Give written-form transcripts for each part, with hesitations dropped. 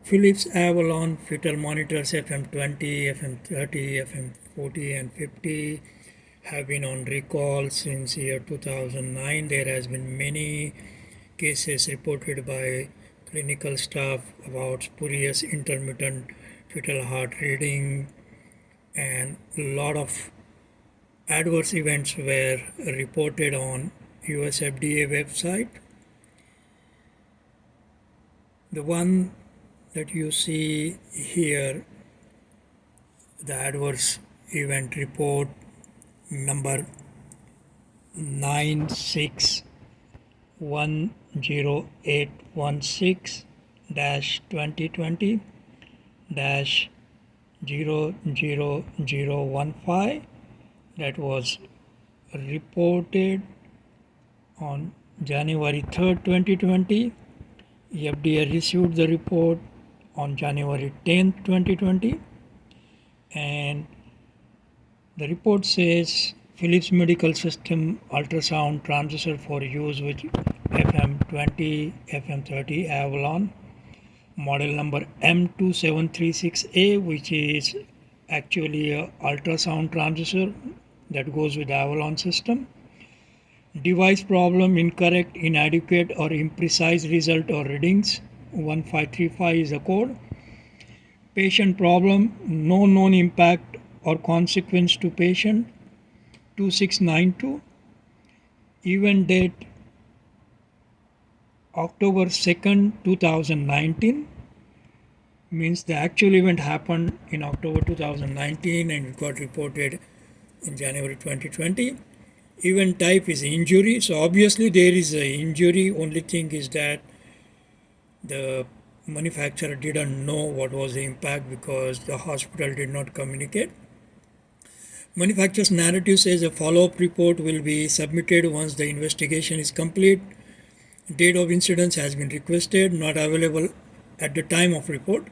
Philips Avalon fetal monitors FM20, FM30, FM40 and 50 have been on recall since year 2009. There has been many cases reported by clinical staff about spurious intermittent fetal heart reading, and a lot of adverse events were reported on US FDA website. The one that you see here, the adverse event report number 9610816-2020-00015, that was reported on January 3rd, 2020. FDA received the report on January 10th, 2020, and the report says Philips Medical System ultrasound transducer for use with FM20, FM30 Avalon, model number M2736A, which is actually an ultrasound transducer that goes with the Avalon system. Device problem: incorrect, inadequate, or imprecise result or readings. 1535 is the code. Patient problem: no known impact or consequence to patient. 2692. Event date October 2nd, 2019. Means the actual event happened in October 2019 and it got reported in January 2020. Event type is injury. So obviously there is an injury. Only thing is that the manufacturer didn't know what was the impact because the hospital did not communicate. Manufacturer's narrative says a follow-up report will be submitted once the investigation is complete. Date of incidence has been requested, not available at the time of report.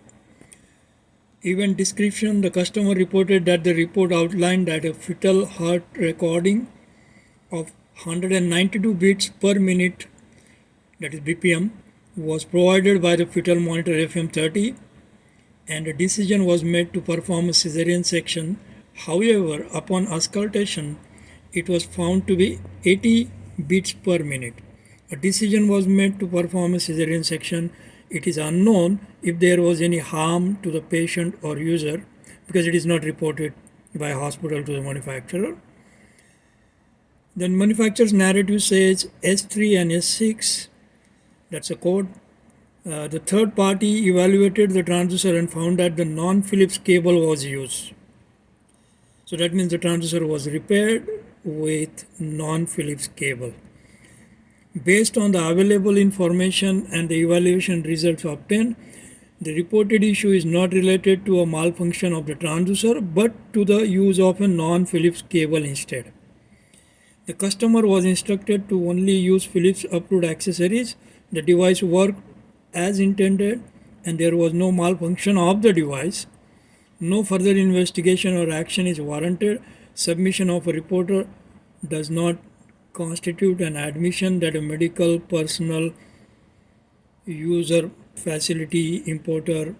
Event description: the customer reported that the report outlined that a fetal heart recording of 192 beats per minute, that is BPM, was provided by the fetal monitor FM30, and a decision was made to perform a cesarean section. However, upon auscultation, it was found to be 80 beats per minute. A decision was made to perform a cesarean section. It is unknown if there was any harm to the patient or user because it is not reported by hospital to the manufacturer. Then manufacturer's narrative says S3 and S6, that's a code. The third party evaluated the transducer and found that the non-Philips cable was used. So that means the transducer was repaired with non-Philips cable. Based on the available information and the evaluation results obtained, the reported issue is not related to a malfunction of the transducer but to the use of a non-Philips cable instead. The customer was instructed to only use Philips approved accessories. The device worked as intended and there was no malfunction of the device. No further investigation or action is warranted. Submission of a report does not constitute an admission that a medical personnel, user, facility, importer,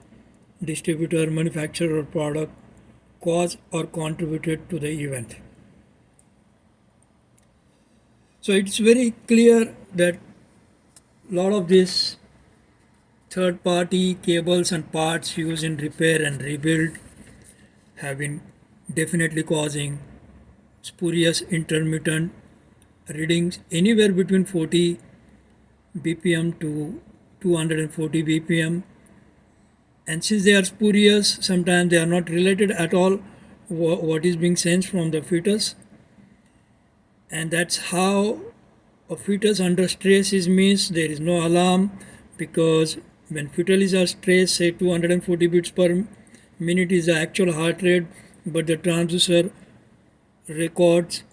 distributor, manufacturer or product caused or contributed to the event. So it's very clear that a lot of these third-party cables and parts used in repair and rebuild have been definitely causing spurious intermittent readings anywhere between 40 BPM to 240 BPM. And since they are spurious, sometimes they are not related at all what is being sensed from the fetus. And that's how a fetus under stress is missed. There is no alarm because when fetal is at stress, say 240 beats per minute is the actual heart rate, but the transducer records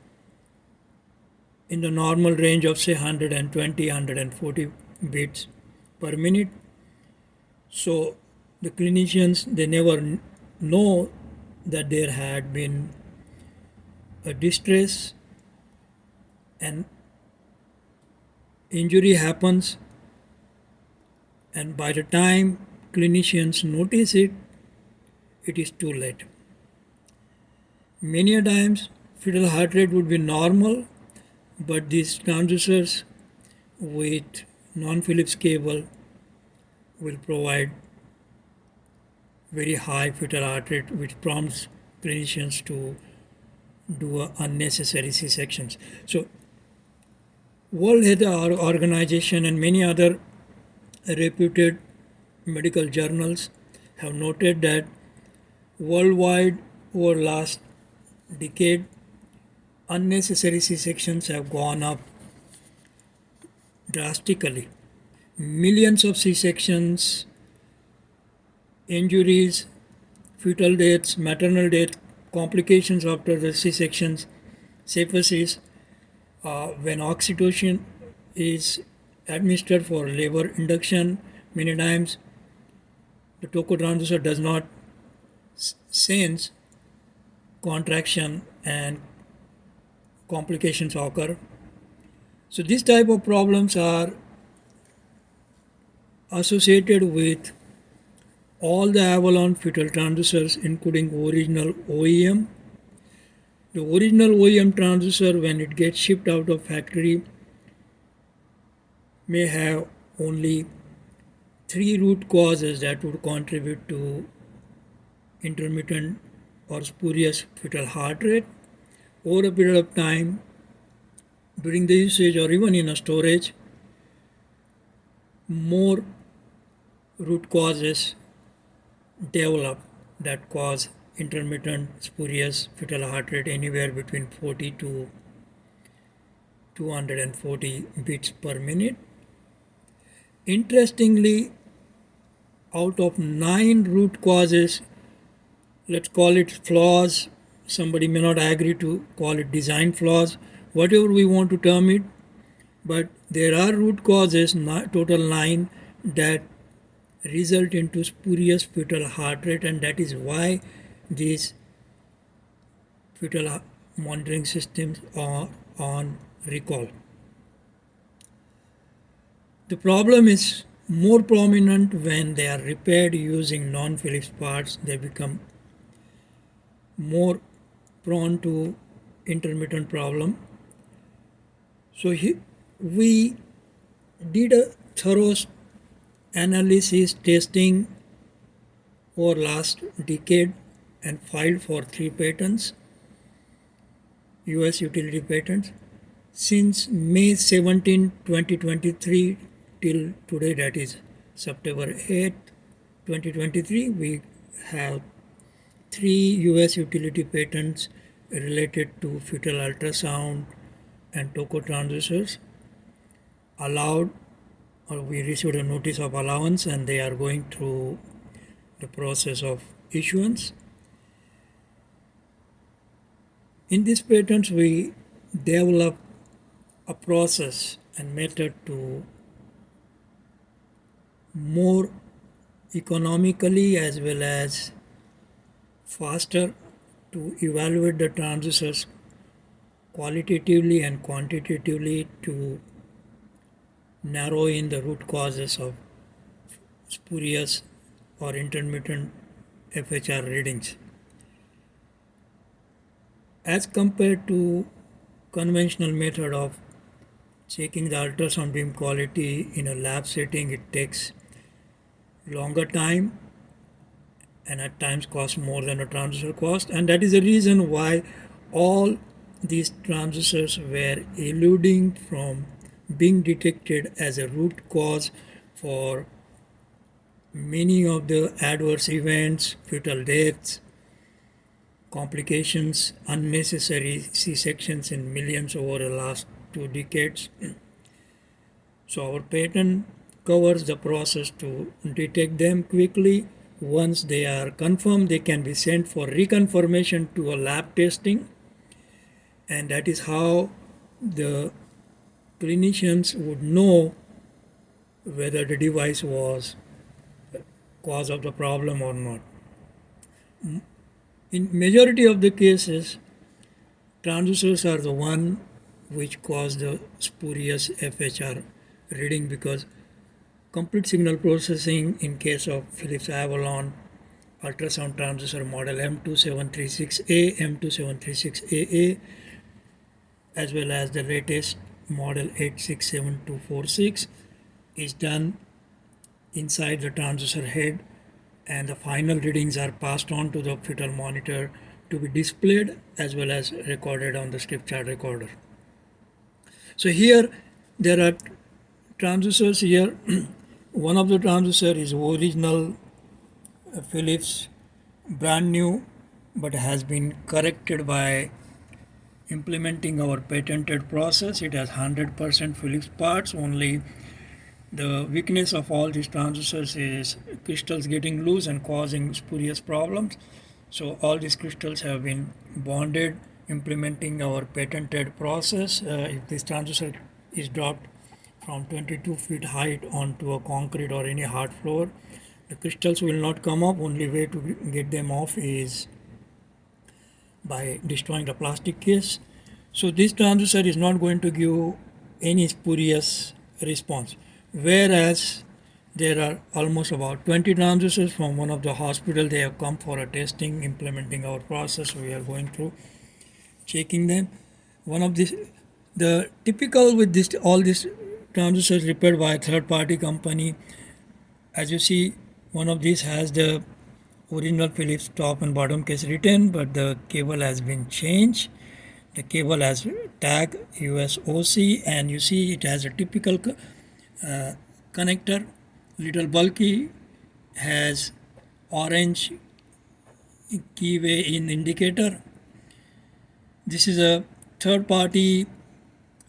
in the normal range of say 120, 140 beats per minute. So the clinicians, they never know that there had been a distress and injury happens, and by the time clinicians notice it, it is too late. Many a times fetal heart rate would be normal, but these transducers with non-Phillips cable will provide very high fetal heart rate, which prompts clinicians to do unnecessary C-sections. So World Health Organization and many other reputed medical journals have noted that worldwide over last decade, unnecessary C-sections have gone up drastically. Millions of C-sections, injuries, fetal deaths, maternal death, complications after the C-sections. Safest is when oxytocin is administered for labor induction. Many times the tocotransducer does not sense contraction and complications occur. So these type of problems are associated with all the Avalon fetal transducers, including original OEM. The original OEM transducer, when it gets shipped out of factory, may have only 3 root causes that would contribute to intermittent or spurious fetal heart rate. Over a period of time, during the usage or even in a storage, more root causes develop that cause intermittent spurious fetal heart rate anywhere between 40 to 240 beats per minute. Interestingly, out of 9 root causes, let's call it flaws, somebody may not agree to call it design flaws, whatever we want to term it, but there are root causes, total 9, that result into spurious fetal heart rate, and that is why these fetal monitoring systems are on recall. The problem is more prominent when they are repaired using non-Phillips parts. They become more prone to intermittent problem. So we did a thorough analysis testing over last decade and filed for 3 patents, US utility patents. Since May 17, 2023 till today, that is September 8, 2023, we have 3 US utility patents related to fetal ultrasound and tocotransducers allowed, or we received a notice of allowance, and they are going through the process of issuance. In these patents, we develop a process and method to more economically as well as faster to evaluate the transducers qualitatively and quantitatively to narrow in the root causes of spurious or intermittent FHR readings. As compared to conventional method of checking the ultrasound beam quality in a lab setting, it takes longer time and at times costs more than a transducer cost, and that is the reason why all these transducers were eluding from being detected as a root cause for many of the adverse events, fetal deaths, complications, unnecessary C-sections in millions over the last 2 decades. So our patent covers the process to detect them quickly. Once they are confirmed, they can be sent for reconfirmation to a lab testing, and that is how the clinicians would know whether the device was the cause of the problem or not. In majority of the cases, transducers are the one which cause the spurious FHR reading, because complete signal processing in case of Philips Avalon ultrasound transducer model M2736A, M2736AA, as well as the latest model 867246 is done inside the transducer head, and the final readings are passed on to the fetal monitor to be displayed as well as recorded on the strip chart recorder. So here there are transducers here. One of the transducer is original Philips, brand new, but has been corrected by implementing our patented process. It has 100% Philips parts. Only the weakness of all these transducers is crystals getting loose and causing spurious problems. So all these crystals have been bonded, implementing our patented process. If this transducer is dropped from 22 feet height onto a concrete or any hard floor, the crystals will not come up. Only way to get them off is by destroying the plastic case. So this transducer is not going to give any spurious response. Whereas there are almost about 20 transducers from one of the hospital. They have come for a testing, implementing our process. We are going through checking them. One of the typical with this, all these transducers repaired by a third-party company. As you see, one of these has the original Philips top and bottom case written, but the cable has been changed. The cable has tag USOC, and you see it has a typical connector, little bulky, has orange keyway in indicator. This is a third-party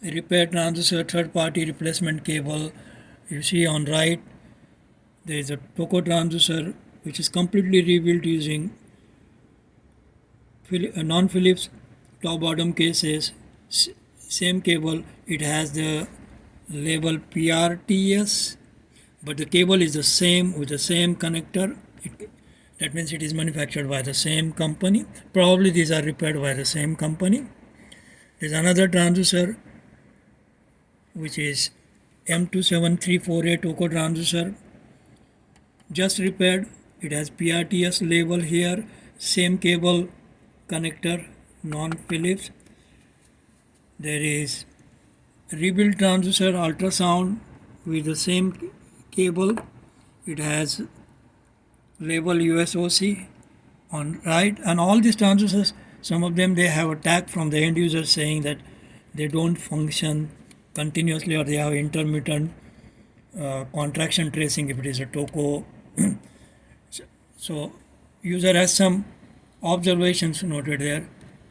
repair transducer, third-party replacement cable. You see on right, there is a Toco transducer which is completely rebuilt using non-Philips top bottom cases. Same cable, it has the label PRTS, but the cable is the same with the same connector. That means it is manufactured by the same company. Probably these are repaired by the same company. There's another transducer which is M2734A Toco transducer, just repaired. It has PRTS label here, same cable connector, non-Philips. There is rebuilt transducer ultrasound with the same cable. It has label USOC on right, and all these transducers, some of them they have a tag from the end user saying that they don't function continuously or they have intermittent contraction tracing if it is a Toco. So user has some observations noted there.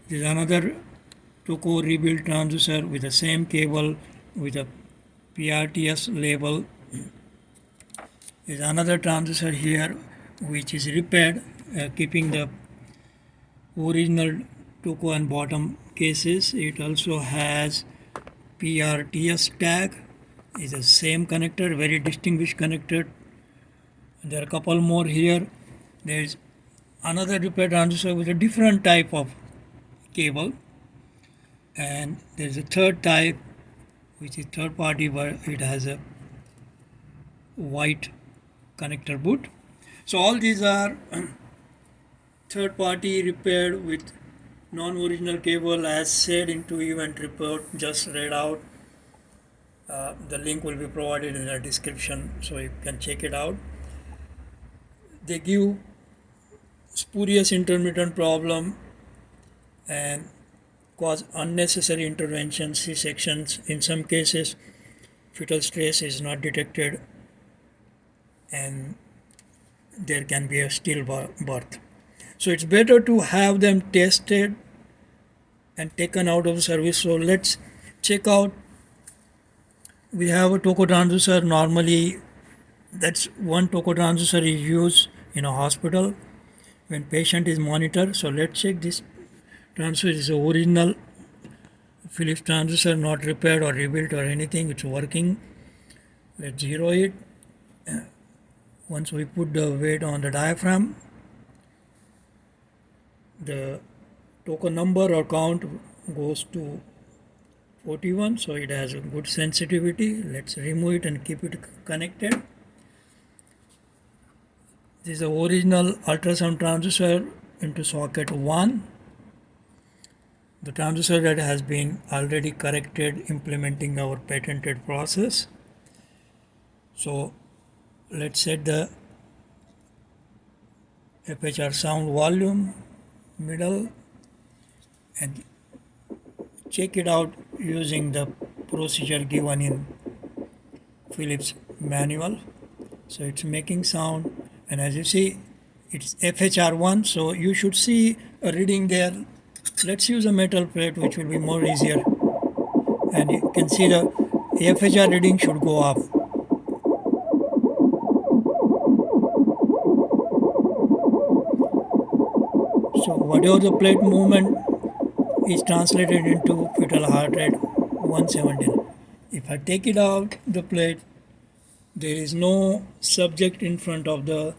There is another Toco rebuilt transducer with the same cable with a PRTS label. There is another transducer here which is repaired, keeping the original Toco and bottom cases. It also has PRTS tag. Is the same connector, very distinguished connector. There are a couple more here. There is another repair transducer with a different type of cable, and there is a third type which is third party, where it has a white connector boot. So all these are third party repaired with non-original cable as said into event report, just read out. The link will be provided in the description so you can check it out. They give spurious intermittent problem and cause unnecessary intervention, C-sections. In some cases, fetal stress is not detected and there can be a stillbirth. So it's better to have them tested and taken out of service. So let's check out. We have a Toco transducer. Normally, that's one Toco transducer is used in a hospital when patient is monitored. So let's check this transducer is original Philips transducer, not repaired or rebuilt or anything. It's working. Let's zero it. Once we put the weight on the diaphragm, the Toco number or count goes to 41, so it has a good sensitivity. Let's remove it and keep it connected. This is the original ultrasound transducer into socket 1. The transducer that has been already corrected implementing our patented process. So let's set the FHR sound volume middle and check it out using the procedure given in Philips manual. So it's making sound, and as you see it's FHR1, so you should see a reading there. Let's use a metal plate which will be more easier, and you can see the FHR reading should go up. So whatever the plate movement is translated into fetal heart rate 117. If I take it out the plate, there is no subject in front of the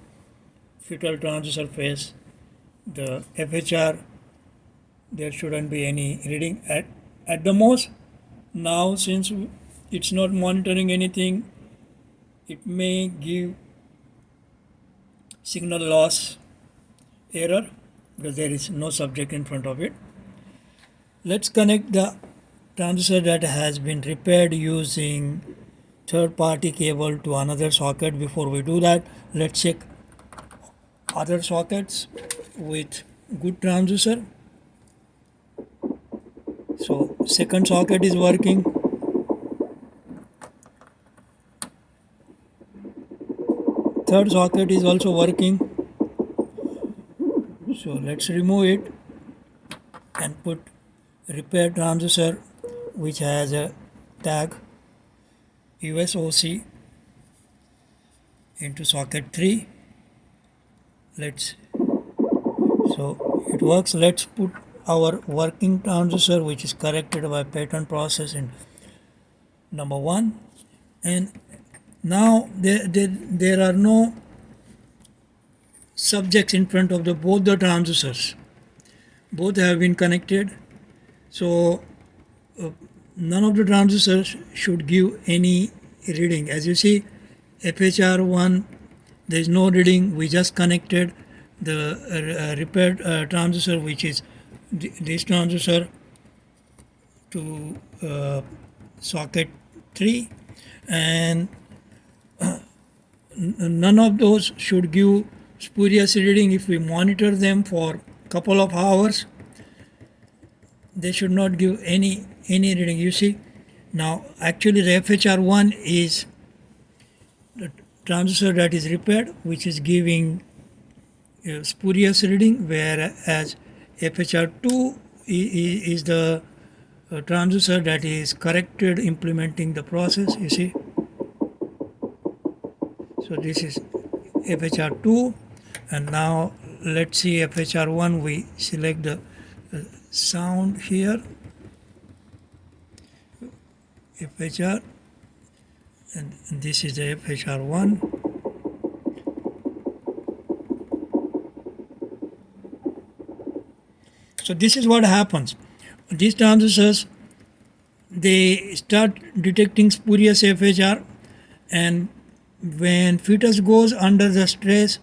fetal transducer face. The FHR, there shouldn't be any reading at the most. Now since it's not monitoring anything, it may give signal loss error because there is no subject in front of it. Let's connect the transducer that has been repaired using third-party cable to another socket. Before we do that, let's check other sockets with good transducer. So second socket is working. Third socket is also working. So let's remove it and put repair transducer which has a tag USOC into socket 3. So it works. Let's put our working transducer which is corrected by patent process in number 1, and now there are no subjects in front of both the transducers. Both have been connected, so none of the transducers should give any reading. As you see, FHR1, there is no reading. We just connected the repaired transducer, which is this transducer, to socket 3, and none of those should give spurious reading. If we monitor them for a couple of hours, they should not give any reading. You see, now actually the FHR1 is the transducer that is repaired, which is giving spurious reading, whereas FHR2 is the transducer that is corrected implementing the process. You see, so this is FHR2, and now let's see FHR1. We select the sound here, FHR, and this is the FHR1. So this is what happens. These transducers, they start detecting spurious FHR, and when fetus goes under the stress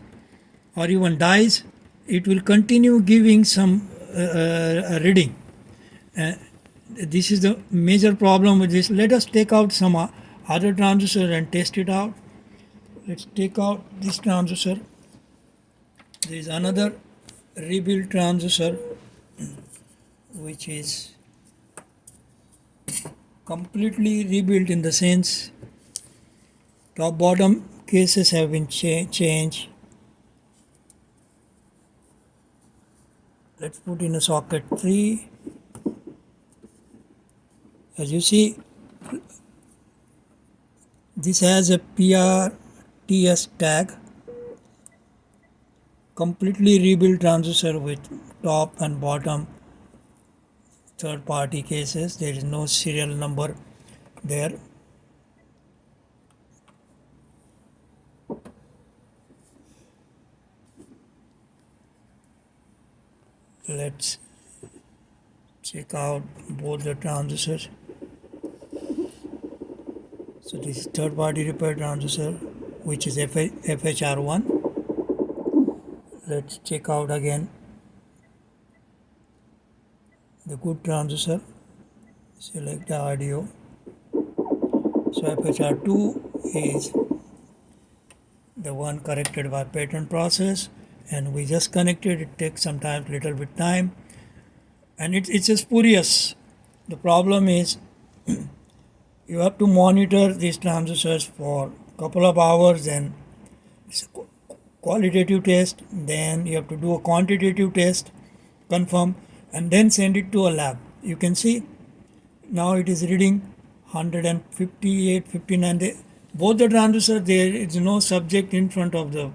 or even dies, it will continue giving some reading. This is the major problem with this. Let us take out some other transducer and test it out. Let's take out this transducer. There is another rebuilt transducer which is completely rebuilt, in the sense top bottom cases have been changed. Let's put in a socket 3. As you see, this has a PRTS tag, completely rebuilt transducer with top and bottom third party cases. There is no serial number there. Let's check out both the transducers. So this is third party repair transducer, which is FHR1. Let's check out again the good transducer. Select the audio. So FHR2 is the one corrected by pattern process, and we just connected. It takes sometimes little bit time, and it's a spurious. The problem is you have to monitor these transducers for a couple of hours, then it's a qualitative test, then you have to do a quantitative test, confirm, and then send it to a lab. You can see now it is reading 158, 59. Both the transducer, there is no subject in front of the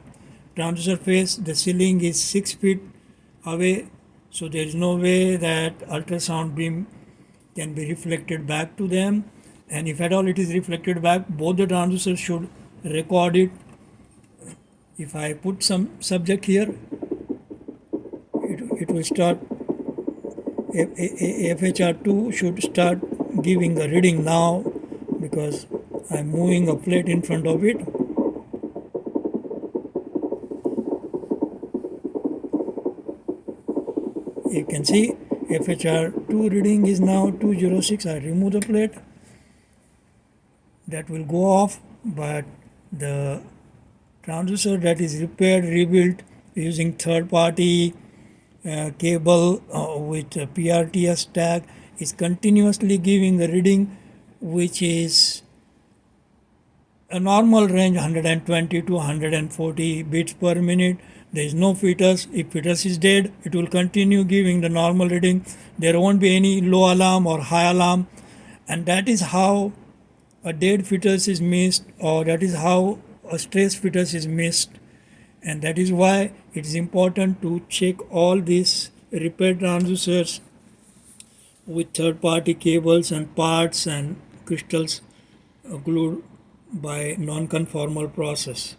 transducer face. The ceiling is 6 feet away, so there is no way that ultrasound beam can be reflected back to them. And if at all it is reflected back, both the transducers should record it. If I put some subject here, it will start. FHR2 should start giving a reading now because I'm moving a plate in front of it. You can see FHR2 reading is now 206. I remove the plate. That will go off, but the transducer that is repaired, rebuilt using third-party cable with a PRTS tag is continuously giving a reading which is a normal range 120 to 140 beats per minute. There is no fetus. If fetus is dead, it will continue giving the normal reading. There won't be any low alarm or high alarm, and that is how a dead fetus is missed, or that is how a stressed fetus is missed. And that is why it is important to check all these repair transducers with third-party cables and parts and crystals glued by non-conformal process.